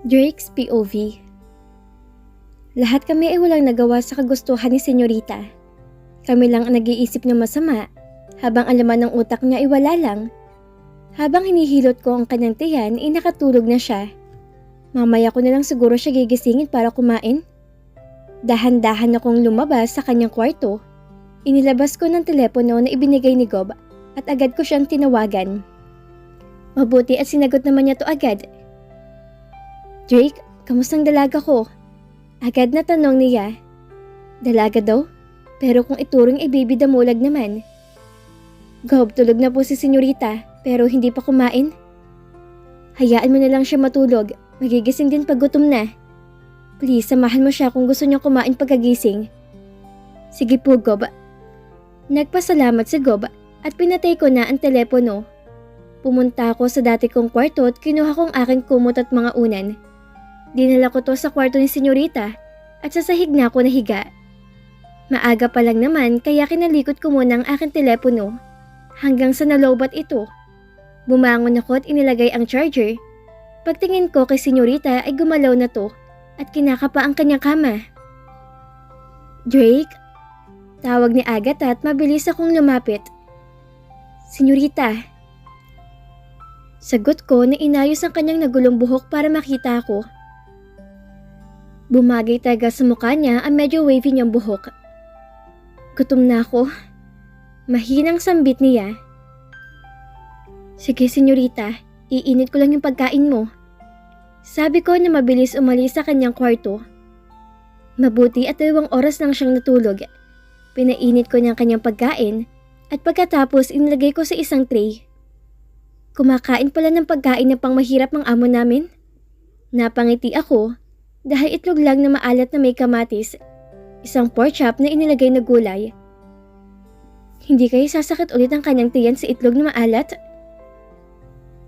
Drake's POV. Lahat kami ay walang nagawa sa kagustuhan ni Senyorita. Kami lang ang nag-iisip ng masama, habang ang laman ng utak niya ay wala lang. Habang hinihilot ko ang kanyang tiyan, ay nakatulog na siya. Mamaya ko na lang siguro siya gigisingin para kumain. Dahan-dahan akong lumabas sa kanyang kwarto. Inilabas ko ng telepono na ibinigay ni Gob at agad ko siyang tinawagan. Mabuti at sinagot naman niya to agad. Drake, kamustang dalaga ko? Agad na tanong niya. Dalaga daw? Pero kung ituring ay baby damulag naman. Gob, tulog na po si Senyorita pero hindi pa kumain. Hayaan mo na lang siya matulog. Magigising din pag gutom na. Please, samahan mo siya kung gusto niya kumain pagkagising. Sige po, Gob. Nagpasalamat si Gob at pinatay ko na ang telepono. Pumunta ako sa dati kong kwarto at kinuha kong aking kumot at mga unan. Dinala ko to sa kwarto ni Senyorita at sa sahig na ako nahiga. Maaga pa lang naman kaya kinalikot ko muna ang aking telepono hanggang sa nalobat ito. Bumangon ako at inilagay ang charger. Pagtingin ko kay Senyorita ay gumalaw na to at kinakapa ang kanyang kama. Drake? Tawag ni Agatha at mabilis akong lumapit. Senyorita. Sagot ko na inayos ang kanyang nagulong buhok para makita ako. Bumagay talaga sa mukha niya ang medyo wavy niyang buhok. Gutom na ako. Mahinang sambit niya. Sige, Senyorita, iinit ko lang yung pagkain mo. Sabi ko na mabilis umalis sa kanyang kwarto. Mabuti at 2 oras lang siyang natulog. Pinainit ko niyang kanyang pagkain at pagkatapos inilagay ko sa isang tray. Kumakain pala ng pagkain na pang mahirap ang amo namin. Napangiti ako dahil itlog lang na maalat na may kamatis, isang pork chop na inilagay na gulay. Hindi kayo sasakit ulit ang kanyang tiyan sa itlog na maalat?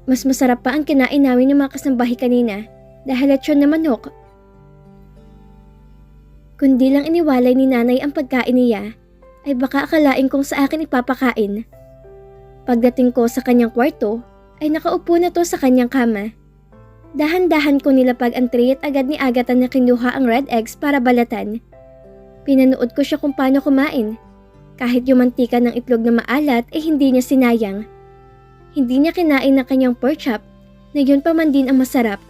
Mas masarap pa ang kinain namin ng mga kasambahay kanina dahil lechon na manok. Kundi lang iniwalay ni nanay ang pagkain niya, ay baka akalain kong sa akin ipapakain. Pagdating ko sa kanyang kwarto, ay nakaupo na to sa kanyang kama. Dahan-dahan ko nilapag ang tray at agad ni Agatha na kinuha ang red eggs para balatan. Pinanood ko siya kung paano kumain. Kahit yung mantika ng itlog na maalat ay hindi niya sinayang. Hindi niya kinain ng kanyang pork chop na yun pa man din ang masarap.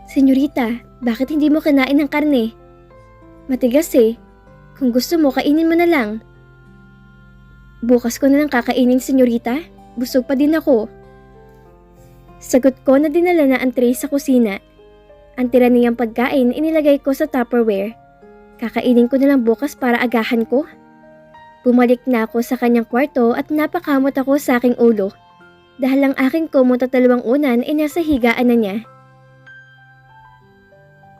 Senyorita, bakit hindi mo kinain ng karne? Matigas eh. Kung gusto mo, kainin mo na lang. Bukas ko na lang kakainin, Senyorita. Busog pa din ako. Sagot ko na dinala na ang tray sa kusina. Ang tira niyang pagkain inilagay ko sa Tupperware. Kakainin ko na lang bukas para agahan ko. Bumalik na ako sa kanyang kwarto at napakamot ako sa aking ulo. Dahil ang aking kumot at 2 unan ay nasa higaan na niya.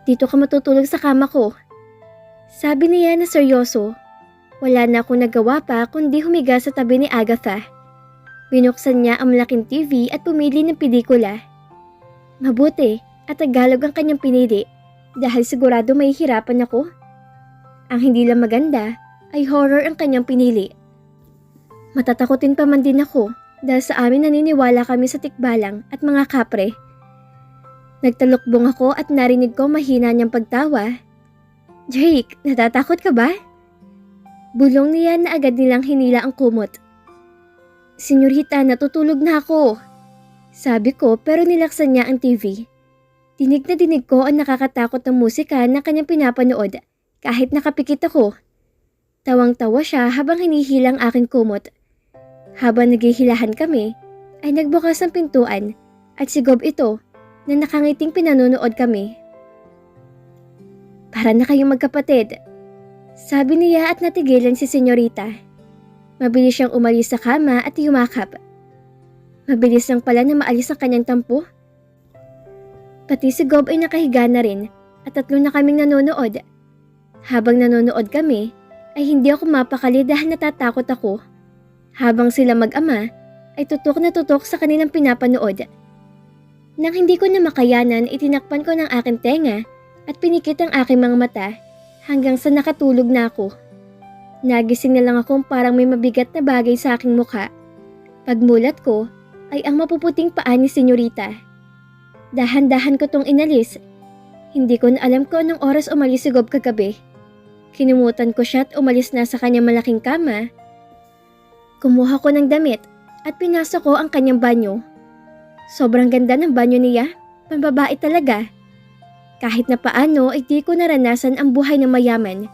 Dito ka matutulog sa kama ko. Sabi niya na seryoso. Wala na akong nagawa pa kundi humiga sa tabi ni Agatha. Binuksan niya ang malaking TV at pumili ng pelikula. Mabuti at Tagalog ang kanyang pinili dahil sigurado may hirapan ako. Ang hindi lang maganda ay horror ang kanyang pinili. Matatakotin pa man din ako dahil sa amin naniniwala kami sa tikbalang at mga kapre. Nagtalukbong ako at narinig ko mahina niyang pagtawa. Drake, natatakot ka ba? Bulong niya na agad nilang hinila ang kumot. Senyorita, natutulog na ako. Sabi ko pero nilaksan niya ang TV. Dinig na dinig ko ang nakakatakot na musika na kanyang pinapanood kahit nakapikit ako. Tawang-tawa siya habang hinihilang aking kumot. Habang naghihilahan kami, ay nagbukas ang pintuan at si Gob ito na nakangiting pinanonood kami. Para na kayong magkapatid. Sabi niya at natigilan si Senyorita. Mabilis siyang umalis sa kama at yumakap. Mabilis lang pala na maalis ang kanyang tampo. Pati si Gob ay nakahiga na rin at 3 na kaming nanonood. Habang nanonood kami, ay hindi ako mapakali dahil natatakot ako. Habang sila mag-ama, ay tutok na tutok sa kanilang pinapanood. Nang hindi ko na makayanan, itinakpan ko ng aking tenga at pinikit ang aking mga mata hanggang sa nakatulog na ako. Nagising na lang akong parang may mabigat na bagay sa aking mukha. Pagmulat ko ay ang mapuputing paa ni Senyorita. Dahan-dahan ko tong inalis. Hindi ko na alam kung anong oras umalis si Gob kagabi. Kinumutan ko siya at umalis na sa kanyang malaking kama. Kumuha ko ng damit at pinasok ko ang kanyang banyo. Sobrang ganda ng banyo niya, pambabae talaga. Kahit na paano ay di ko naranasan ang buhay ng mayaman.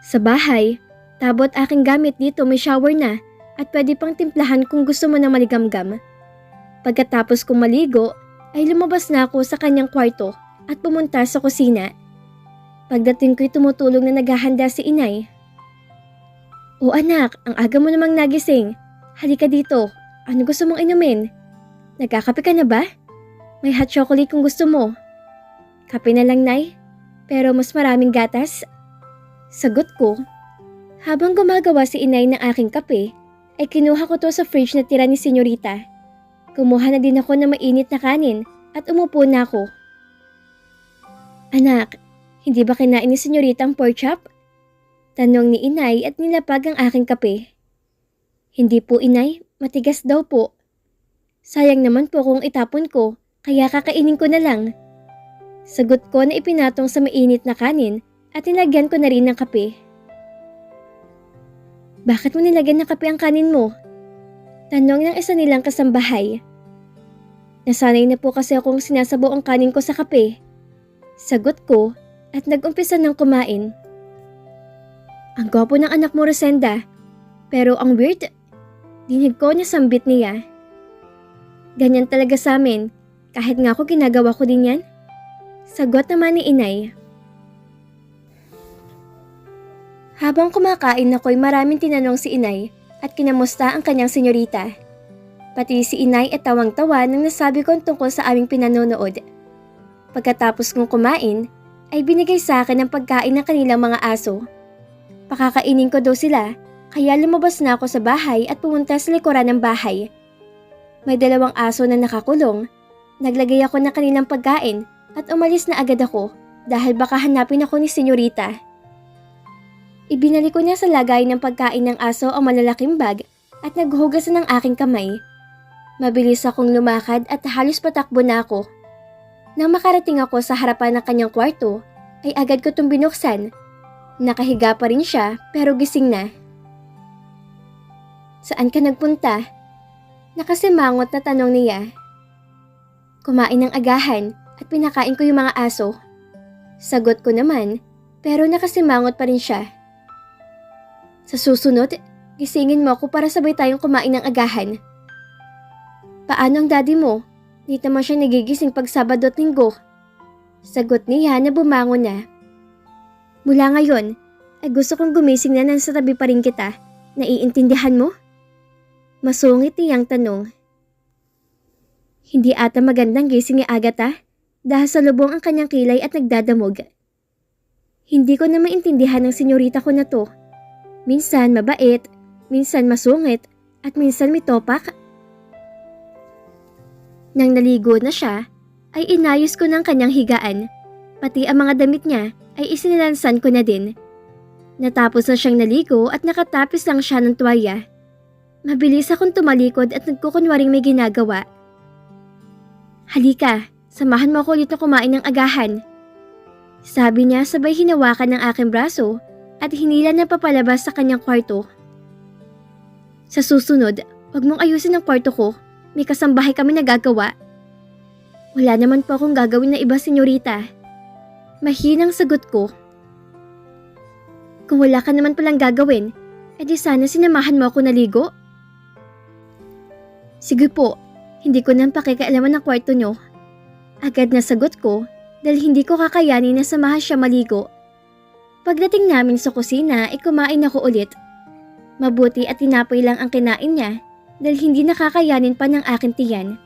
Sa bahay, tabot aking gamit dito, may shower na at pwede pang timplahan kung gusto mo na maligamgam. Pagkatapos kong maligo, ay lumabas na ako sa kanyang kwarto at pumunta sa kusina. Pagdating ko'y tumutulong na naghahanda si inay. "O anak, ang aga mo namang nagising. Halika dito, ano gusto mong inumin? Nagkakape ka na ba? May hot chocolate kung gusto mo." "Kape na lang, Nay, pero mas maraming gatas." Sagot ko. Habang gumagawa si inay ng aking kape, ay kinuha ko to sa fridge na tira ni Senyorita. Kumuha na din ako ng mainit na kanin at umupo na ako. "Anak, hindi ba kinain ni Senyorita ang pork chop?" Tanong ni inay at nilapag ang aking kape. "Hindi po, inay, matigas daw po." "Sayang naman po kung itapon ko, kaya kakainin ko na lang." Sagot ko na ipinatong sa mainit na kanin at nilagyan ko na rin ng kape. "Bakit mo nilagyan ng kape ang kanin mo?" Tanong ng isa nilang kasambahay. "Nasanay na po kasi akong sinasabaw ang kanin ko sa kape." Sagot ko at nag-umpisa ng kumain. "Ang gwapo ng anak mo, Rosenda. Pero ang weird." Dinig ko na sambit niya. "Ganyan talaga sa amin. Kahit nga ako ginagawa ko din yan." Sagot naman ni inay. Habang kumakain ako'y maraming tinanong si inay at kinamusta ang kanyang senyorita. Pati si inay ay tawang-tawa nang nasabi ko tungkol sa aming pinanonood. Pagkatapos kong kumain, ay binigay sa akin ang pagkain ng kanilang mga aso. Pakakainin ko daw sila, kaya lumabas na ako sa bahay at pumunta sa likuran ng bahay. May 2 aso na nakakulong. Naglagay ako ng kanilang pagkain at umalis na agad ako dahil baka hanapin ako ni Senyorita. Ibinalik ko niya sa lagay ng pagkain ng aso ang malalaking bag at naghugas ng aking kamay. Mabilis akong lumakad at halos patakbo na ako. Nang makarating ako sa harapan ng kanyang kwarto, ay agad ko itong binuksan. Nakahiga pa rin siya pero gising na. "Saan ka nagpunta?" Nakasimangot na tanong niya. "Kumain ng agahan at pinakain ko yung mga aso." Sagot ko naman, pero nakasimangot pa rin siya. "Sa susunod, gisingin mo ako para sabay tayong kumain ng agahan." "Paano ang daddy mo? Di naman siya nagigising pag Sabado at Linggo." Sagot niya na bumangon na. "Mula ngayon, ay gusto kong gumising na nasa tabi pa rin kita. Naiintindihan mo?" Masungit niyang tanong. Hindi ata magandang gising ni Agatha dahil sa lubong ang kanyang kilay at nagdadamog. Hindi ko na maintindihan ng senyorita ko na to. Minsan mabait, minsan masungit, at minsan may topak. Nang naligo na siya, ay inayos ko ng kanyang higaan. Pati ang mga damit niya ay isinilansan ko na din. Natapos na siyang naligo at nakatapis lang siya ng tuwalya. Mabilis akong tumalikod at nagkukunwaring may ginagawa. "Halika, samahan mo ako ulit na kumain ng agahan." Sabi niya sabay hinawakan ng aking braso at hinila na papalabas sa kanyang kwarto. "Sa susunod, wag mong ayusin ang kwarto ko. May kasambahay kami nagagawa." "Wala naman po akong gagawin na iba, senyorita." Mahinang sagot ko. "Kung wala ka naman palang gagawin, edi sana sinamahan mo ako naligo." "Sige po, hindi ko nang pakikialaman ang kwarto nyo." Agad na sagot ko dahil hindi ko kakayanin na samahan siya maligo. Pagdating namin sa kusina ay kumain ako ulit. Mabuti at tinapay lang ang kinain niya dahil hindi nakakayanin pa ng aking tiyan.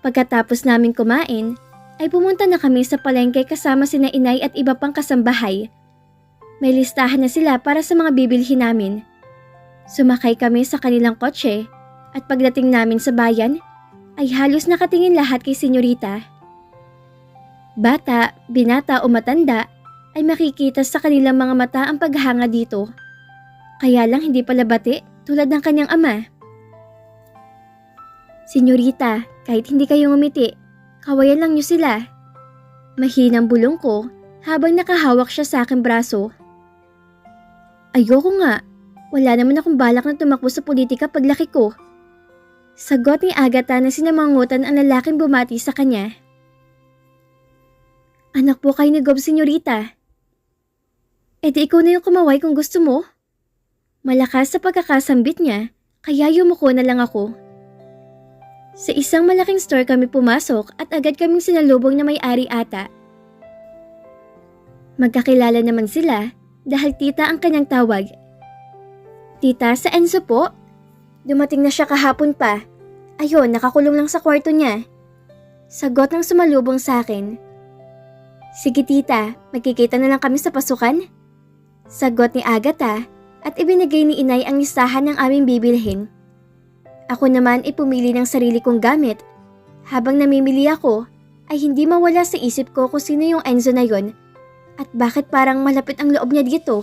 Pagkatapos namin kumain, ay pumunta na kami sa palengke kasama sina inay at iba pang kasambahay. May listahan na sila para sa mga bibilhin namin. Sumakay kami sa kanilang kotse at pagdating namin sa bayan, ay halos nakatingin lahat kay senyorita. Bata, binata o matanda, ay makikita sa kanilang mga mata ang paghanga dito. Kaya lang hindi pala bati tulad ng kanyang ama. "Senyorita, kahit hindi kayo ngumiti, Kawayan lang niyo sila. Mahinang bulong ko habang nakahawak siya sa aking braso. Ayoko nga. Wala naman akong balak na tumakbo sa politika paglaki ko. Sagot ni Agatha na sinamangutan ang lalaking bumati sa kanya. Anak po kayo ni Gob, senyorita. E di ikaw na yung kumaway kung gusto mo. Malakas sa pagkakasambit niya, kaya yumuko na lang ako. Sa isang malaking store kami pumasok at agad kaming sinalubong na may-ari ata. Magkakilala naman sila dahil tita ang kanyang tawag. Tita, sa Enzo po? Dumating na siya kahapon pa. Ayun, nakakulong lang sa kwarto niya. Sagot ng sumalubong sa akin. Sige tita, magkikita na lang kami sa pasukan. Sagot ni Agatha at ibinigay ni inay ang listahan ng aming bibilhin. Ako naman ay pumili ng sarili kong gamit. Habang namimili ako, ay hindi mawala sa isip ko kung sino yung Enzo na yon at bakit parang malapit ang loob niya dito.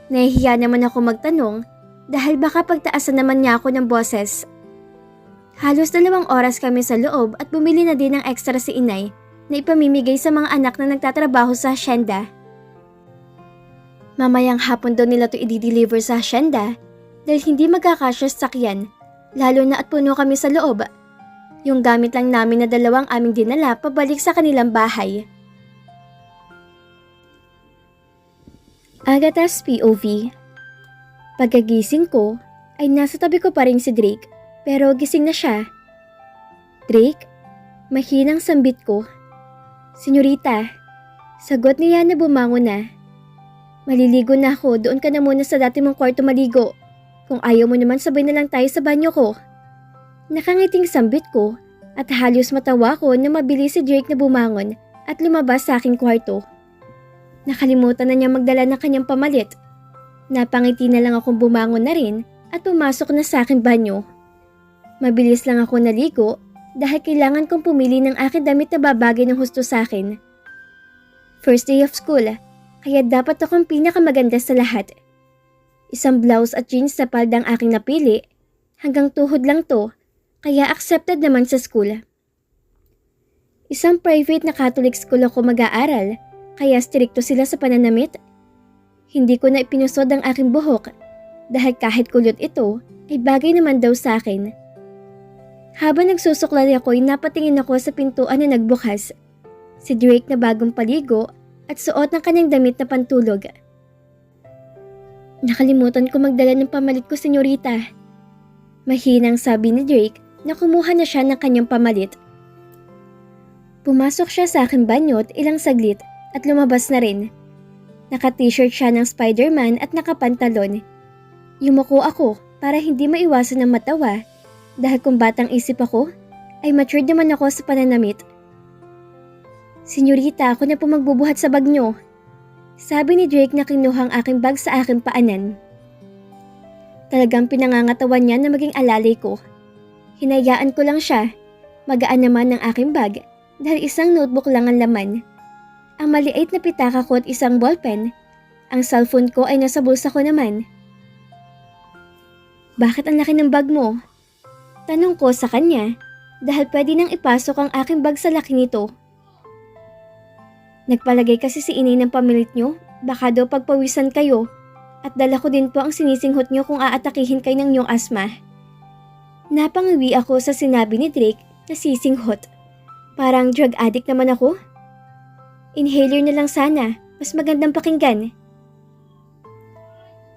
Nahihiya naman ako magtanong dahil baka pagtaasan naman niya ako ng boses. Halos 2 oras kami sa loob at bumili na din ng extra si inay na ipamimigay sa mga anak na nagtatrabaho sa hacienda. Mamayang hapon daw nila to i-deliver sa hacienda dahil hindi magkakasya sa sakyan, lalo na at puno kami sa loob. Yung gamit lang namin na 2 aming dinala pabalik sa kanilang bahay. Agatha's POV. Pagkagising ko ay nasa tabi ko pa rin si Drake pero gising na siya. Drake? Mahinang sambit ko. Senyorita, sagot niya na bumangon na. Maliligo na ako, doon ka na muna sa dati mong kwarto maligo. Kung ayaw mo naman sabay na lang tayo sa banyo ko. Nakangiting sambit ko at halos matawa ko na mabilis si Drake na bumangon at lumabas sa aking kwarto. Nakalimutan na niya magdala ng kanyang pamalit. Napangiti na lang akong bumangon na rin at pumasok na sa aking banyo. Mabilis lang ako naligo dahil kailangan kong pumili ng aking damit na babagay ng husto sa akin. First day of school, kaya dapat akong pinakamaganda sa lahat. Isang blouse at jeans na palda ang aking napili, hanggang tuhod lang to, kaya accepted naman sa school. Isang private na Catholic school ako mag-aaral, kaya strikto sila sa pananamit. Hindi ko na ipinusod ang aking buhok, dahil kahit kulot ito, ay bagay naman daw sa akin. Habang nagsusuklay ako'y napatingin ako sa pintuan na nagbukas. Si Drake na bagong paligo at suot ng kanyang damit na pantulog. Nakalimutan ko magdala ng pamalit ko, senyorita. Mahinang sabi ni Drake na kumuha na siya ng kanyang pamalit. Pumasok siya sa aking banyo at ilang saglit at lumabas na rin. Naka-t-shirt siya ng Spider-Man at nakapantalon. Yumuko ako para hindi maiwasan ng matawa dahil kung batang isip ako, ay matured naman ako sa pananamit. Senyorita, ako na po magbubuhat sa bag niyo. Sabi ni Drake na kinuha ang aking bag sa aking paanan. Talagang pinangangatawan niya na maging alalay ko. Hinayaan ko lang siya. Magaan naman ang aking bag dahil isang notebook lang ang laman. Ang maliit na pitaka ko at isang ballpen. Ang cellphone ko ay nasa bulsa ko naman. Bakit ang laki ng bag mo? Tanong ko sa kanya dahil pwede nang ipasok ang aking bag sa laki nito. Nagpalagay kasi si inay ng pamilit niyo, baka daw pagpawisan kayo at dala ko din po ang sinisinghot niyo kung aatakihin kayo ng iyong asma. Napangiwi ako sa sinabi ni Drake na sisinghot. Parang drug addict naman ako. Inhaler na lang sana, mas magandang pakinggan.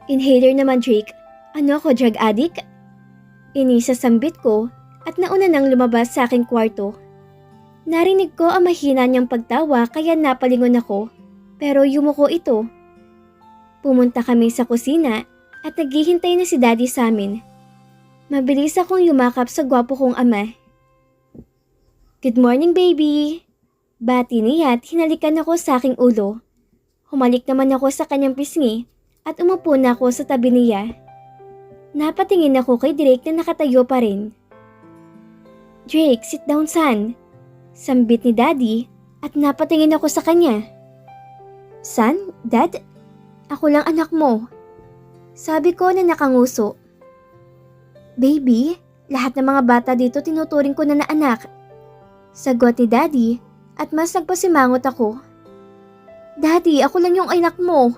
Inhaler naman, Drake. Ano ako, drug addict? Inisasambit ko at nauna nang lumabas sa aking kwarto. Narinig ko ang mahina niyang pagtawa kaya napalingon ako, pero yumuko ito. Pumunta kami sa kusina at naghihintay na si Daddy sa amin. Mabilis akong yumakap sa gwapo kong ama. Good morning, baby! Bati niya at hinalikan ako sa aking ulo. Humalik naman ako sa kanyang pisngi at umupo na ako sa tabi niya. Napatingin ako kay Drake na nakatayo pa rin. Drake, sit down, son. Sambit ni Daddy at napatingin ako sa kanya. Son? Dad? Ako lang anak mo. Sabi ko na nakanguso. Baby, lahat ng mga bata dito tinuturing ko na anak. Sagot ni Daddy at mas nagpasimangot ako. Daddy, ako lang yung anak mo.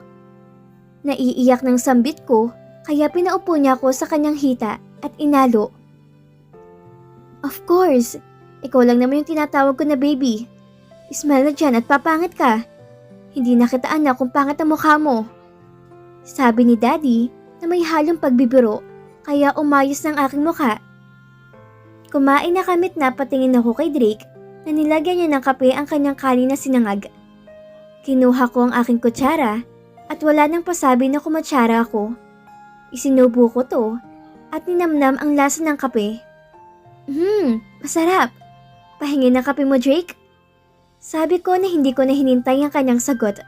Naiiyak ng sambit ko kaya pinaupo niya ako sa kanyang hita at inalo. Of course, ikaw lang naman yung tinatawag ko na baby. Smile na dyan at papangit ka. Hindi na kita anak kung pangit ang mukha mo. Sabi ni Daddy na may halong pagbibiro kaya umayos ng aking mukha. Kumain na kamit na patingin ako kay Drake na nilagyan niya ng kape ang kanyang kanin na sinangag. Kinuha ko ang aking kutsara at wala nang pasabi na kumatsara ako. Isinubo ko to at ninamnam ang lasa ng kape. Masarap. Pahingin ng kape mo, Drake? Sabi ko na hindi ko na hinintay ang kanyang sagot.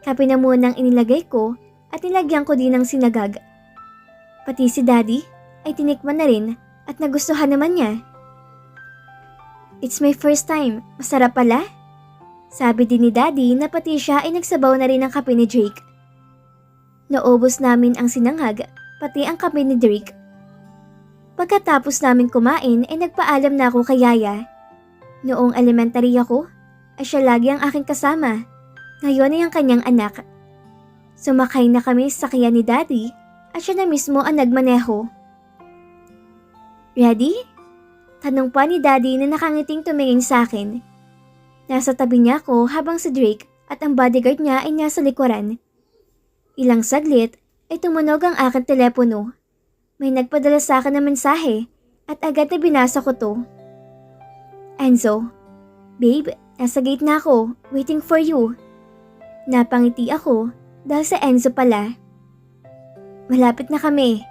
Kape na munang inilagay ko at nilagyan ko din ng sinagag. Pati si Daddy ay tinikman na rin at nagustuhan naman niya. It's my first time. Masarap pala? Sabi din ni Daddy na pati siya ay nagsabaw na rin ng kape ni Drake. Naubos namin ang sinangag, pati ang kape ni Drake. Pagkatapos namin kumain ay nagpaalam na ako kay Yaya. Noong elementary ako, ay siya lagi ang aking kasama. Ngayon ay ang kanyang anak. Sumakay na kami sa sakyan ni Daddy at siya na mismo ang nagmaneho. Ready? Tanong pa ni Daddy na nakangiting tumingin sa akin. Nasa tabi niya ako habang si Drake at ang bodyguard niya ay nasa likuran. Ilang saglit ay tumunog ang aking telepono. May nagpadala sa akin ng mensahe at agad na binasa ko to. Enzo, babe, nasa gate na ako, waiting for you. Napangiti ako dahil sa Enzo pala. Malapit na kami.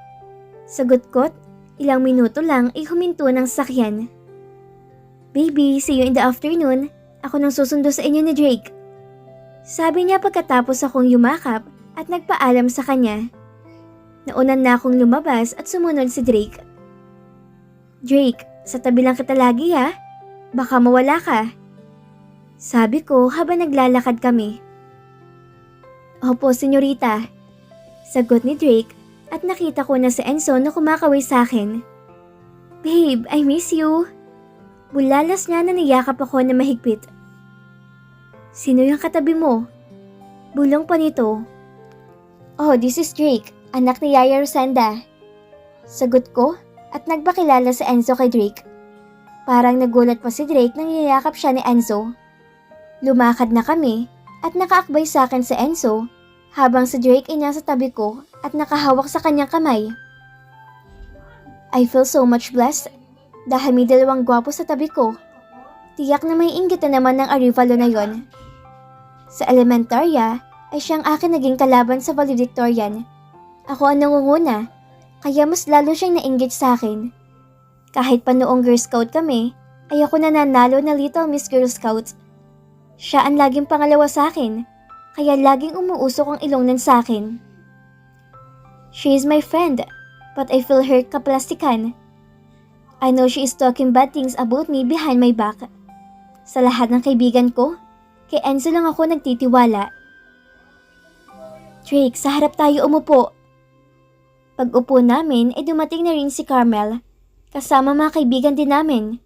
Sagot ko't ilang minuto lang ay huminto ng sakyan. Baby, see you in the afternoon. Ako nang susundo sa inyo ni Drake. Sabi niya pagkatapos akong yumakap at nagpaalam sa kanya. Naunan na akong lumabas at sumunod si Drake. Drake, sa tabi lang kita lagi ha. Baka mawala ka. Sabi ko habang naglalakad kami. Opo, senyorita. Sagot ni Drake at nakita ko na si Enzo na kumakaway sa akin. Babe, I miss you. Bulalas niya na niyakap ako na mahigpit. Sino yung katabi mo? Bulong pa nito. Oh, this is Drake, anak ni Yaya Rosenda. Sagot ko at nagpakilala si Enzo kay Drake. Parang nagulat pa si Drake nang niyakap siya ni Enzo. Lumakad na kami at nakaakbay sa akin si Enzo habang si Drake ay nasa tabi ko at nakahawak sa kanyang kamay. I feel so much blessed dahil may dalawang gwapo sa tabi ko. Tiyak na may inggit na naman ng Arivalo na yon. Sa elementarya ay siyang akin naging kalaban sa valedictorian. Ako ang nangunguna, kaya mas lalo siyang nainggit sa akin. Kahit pa noong Girl Scout kami, ay ako nananalo na Little Miss Girl Scout. Siya ang laging pangalawa sa akin, kaya laging umuusok ang ilongnan sa akin. She is my friend, but I feel her kaplastikan. I know she is talking bad things about me behind my back. Sa lahat ng kaibigan ko, kay Enzo lang ako nagtitiwala. Drake, sa harap tayo umupo. Pag-upo namin ay dumating na rin si Carmel, kasama mga kaibigan din namin.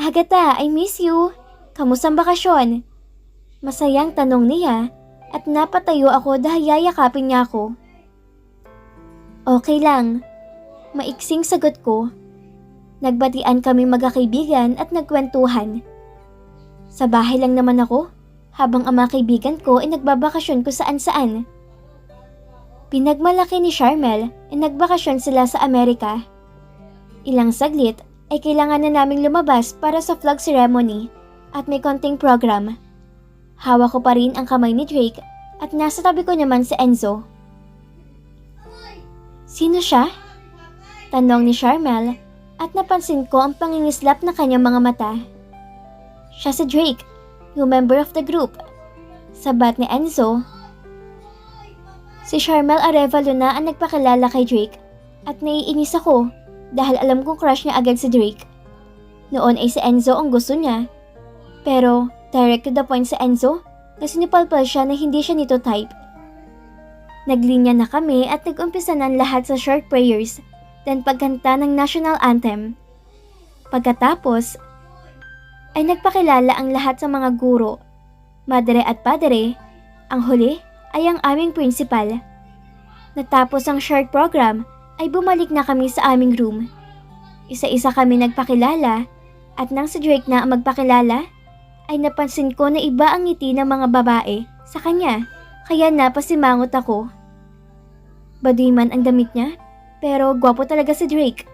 Agatha, I miss you. Kamusta ang bakasyon? Masayang tanong niya at napatayo ako dahil yayakapin niya ako. Okay lang. Maiksing sagot ko. Nagbatian kami magkakaibigan at nagkwentuhan. Sa bahay lang naman ako, habang ang mga kaibigan ko ay nagbabakasyon kung saan-saan. Pinagmalaki ni Charmel ay nagbakasyon sila sa Amerika. Ilang saglit ay kailangan na naming lumabas para sa flag ceremony at may konting program. Hawak ko pa rin ang kamay ni Drake at nasa tabi ko naman si Enzo. Sino siya? Tanong ni Charmel at napansin ko ang pangingislap na kanyang mga mata. Siya si Drake, yung member of the group. Sabat ni Enzo. Si Charmel Arevalo na ang nagpakilala kay Drake at naiinis ako dahil alam kong crush niya agad si Drake. Noon ay si Enzo ang gusto niya. Pero direct to the point si Enzo na sinipalpal siya na hindi siya nito type. Naglinya na kami at nag-umpisa ng lahat sa short prayers then pagkanta ng national anthem. Pagkatapos, ay nagpakilala ang lahat sa mga guro, madre at padre. Ang huli ay ang aming principal. Natapos ang short program ay bumalik na kami sa aming room. Isa-isa kami nagpakilala at nang si Drake na ang magpakilala, ay napansin ko na iba ang ngiti ng mga babae sa kanya, kaya napasimangot ako. Baduy man ang damit niya, pero gwapo talaga si Drake.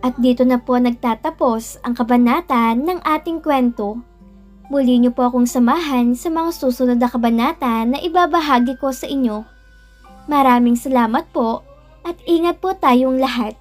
At dito na po nagtatapos ang kabanata ng ating kwento. Muli niyo po akong samahan sa mga susunod na kabanata na ibabahagi ko sa inyo. Maraming salamat po at ingat po tayong lahat.